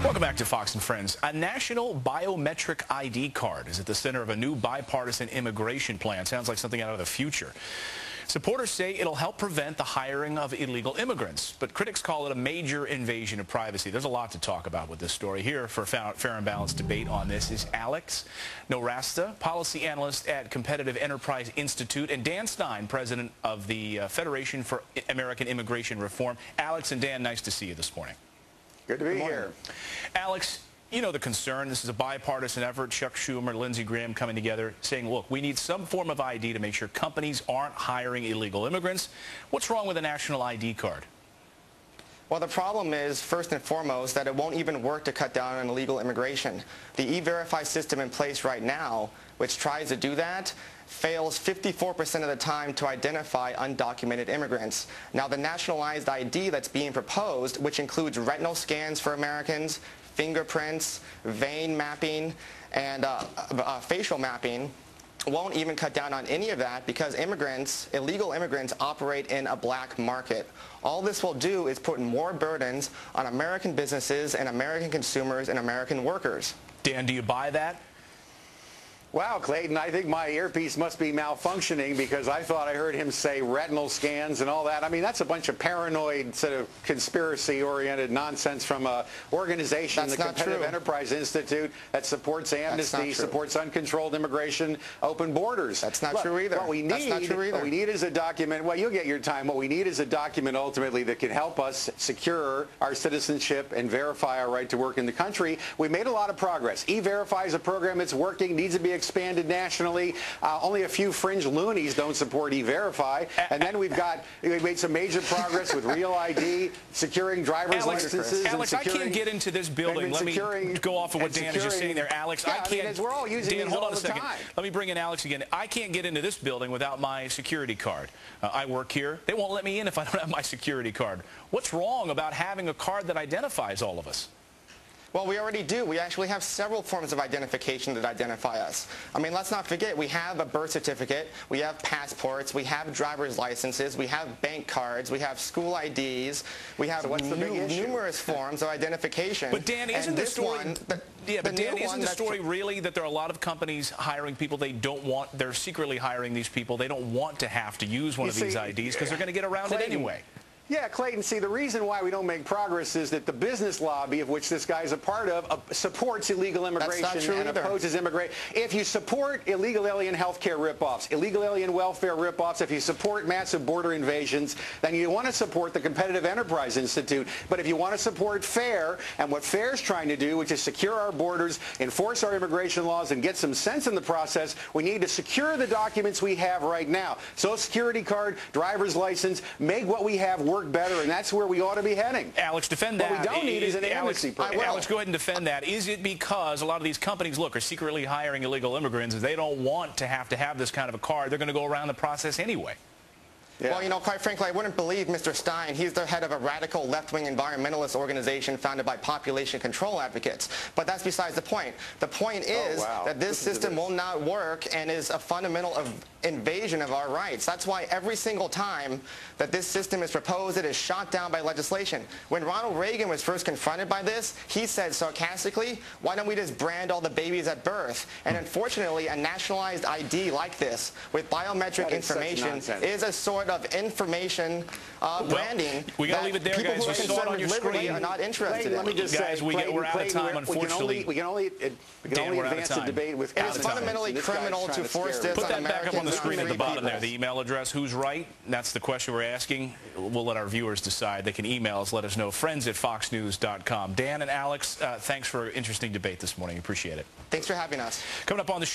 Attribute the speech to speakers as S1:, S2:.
S1: Welcome back to Fox and Friends. A national biometric ID card is at the center of a new bipartisan immigration plan. Sounds like something out of the future. Supporters say it'll help prevent the hiring of illegal immigrants, but critics call it a major invasion of privacy. There's a lot to talk about with this story. Here for fair and balanced debate on this is Alex Norasta, policy analyst at Competitive Enterprise Institute, and Dan Stein, president of the Federation for American Immigration Reform. Alex and Dan, nice to see you this morning.
S2: Good to be here.
S1: Alex, you know the concern. This is a bipartisan effort. Chuck Schumer, Lindsey Graham coming together saying, look, we need some form of ID to make sure companies aren't hiring illegal immigrants. What's wrong with a national ID card?
S3: Well, the problem is, first and foremost, that it won't even work to cut down on illegal immigration. The E-Verify system in place right now, which tries to do that, fails 54% of the time to identify undocumented immigrants. Now, the nationalized ID that's being proposed, which includes retinal scans for Americans, fingerprints, vein mapping, and facial mapping, won't even cut down on any of that because illegal immigrants operate in a black market. All this will do is put more burdens on American businesses and American consumers and American workers.
S1: Dan, do you buy that?
S2: Wow, Clayton, I think my earpiece must be malfunctioning because I thought I heard him say retinal scans and all that. I mean, that's a bunch of paranoid, sort of conspiracy-oriented nonsense from an organization, the Competitive Enterprise Institute, that supports amnesty, supports uncontrolled immigration, open borders.
S3: That's not true either.
S2: What we need is a document. Well, you'll get your time. What we need is a document ultimately that can help us secure our citizenship and verify our right to work in the country. We made a lot of progress. E-Verify is a program that's working, needs to be expanded nationally. Only a few fringe loonies don't support E-Verify. And then we've made some major progress with Real ID, securing driver's licenses.
S1: Alex, I can't get into this building. Let me go off of what Dan is just saying there. Alex, I can't.
S2: I mean, we're all using
S1: Dan,
S2: these
S1: hold
S2: all
S1: on a
S2: the
S1: second.
S2: time.
S1: Let me bring in Alex again. I can't get into this building without my security card. I work here. They won't let me in if I don't have my security card. What's wrong about having a card that identifies all of us?
S3: Well, we already do. We actually have several forms of identification that identify us. I mean, let's not forget, we have a birth certificate, we have passports, we have driver's licenses, we have bank cards, we have school IDs, we have numerous forms of identification.
S1: But Dan, isn't the story... Dan, isn't the story really that there are a lot of companies hiring people they don't want? They're secretly hiring these people. They don't want to have to use one of these IDs because they're going to get around it anyway.
S2: Yeah, Clayton, see, the reason why we don't make progress is that the business lobby, of which this guy is a part of, supports illegal immigration and opposes immigration. If you support illegal alien health care ripoffs, illegal alien welfare ripoffs, if you support massive border invasions, then you want to support the Competitive Enterprise Institute. But if you want to support FAIR and what FAIR is trying to do, which is secure our borders, enforce our immigration laws, and get some sense in the process, we need to secure the documents we have right now. Social Security card, driver's license, make what we have work better, and that's where we ought to be heading.
S1: Alex, defend that.
S2: What we don't need is an amnesty program.
S1: Alex, go ahead and defend that. Is it because a lot of these companies, look, are secretly hiring illegal immigrants? They don't want to have this kind of a card. They're going to go around the process anyway.
S3: Yeah. Well, you know, quite frankly, I wouldn't believe Mr. Stein. He's the head of a radical left-wing environmentalist organization founded by population control advocates. But that's besides the point. The point is that this system will not work and is a fundamental invasion of our rights. That's why every single time that this system is proposed, it is shot down by legislation. When Ronald Reagan was first confronted by this, he said sarcastically, why don't we just brand all the babies at birth? And unfortunately, a nationalized ID like this with biometric information is a sort of information branding.
S1: We got to leave it there, guys. You saw it on your screen.
S3: Are not interested in.
S2: Let me just say,
S1: we're out of time, unfortunately.
S2: We can only advance the debate with
S3: it is fundamentally criminal to force this on Americans.
S1: Put that back up on the screen at the bottom there. The email address, who's right? That's the question we're asking. We'll let our viewers decide. They can email us, let us know. friends@foxnews.com. Dan and Alex, thanks for an interesting debate this morning. Appreciate it.
S3: Thanks for having us.
S1: Coming up on the show.